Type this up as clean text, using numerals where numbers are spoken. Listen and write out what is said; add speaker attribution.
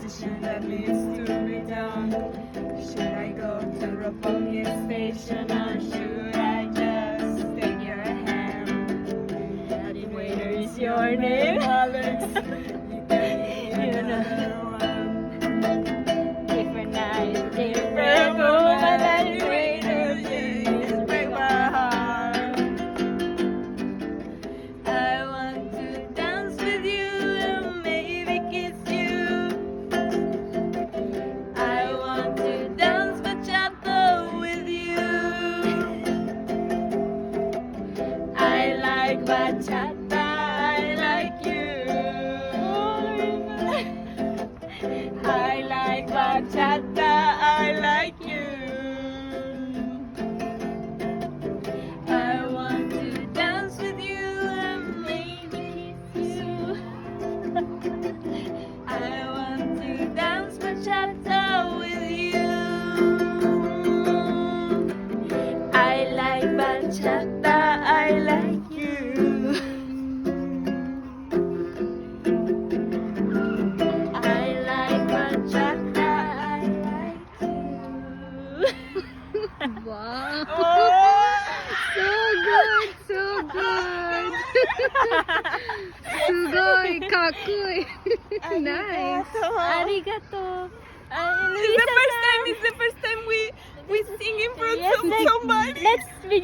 Speaker 1: station that leads to Midtown. Should I go to Roppongi Station or should I just take your hand? Howdy, waiter, is your name Alex? You know one. Different night, different woman, and waiter, please break my heart. I want to dance with you and maybe kiss you. I want to dance bachata with you. I like bachata, I like you. I like bachata, I like you. I want to dance with you and maybe kiss you. I want to dance bachata with you. I like bachata, I like you. I like bachata, I like you.
Speaker 2: Wow.
Speaker 1: Oh!
Speaker 2: So good, so good. Sugoi, kakui. Nice.
Speaker 1: Arigato.
Speaker 3: It's the first time we sing in front of somebody.
Speaker 1: Next video.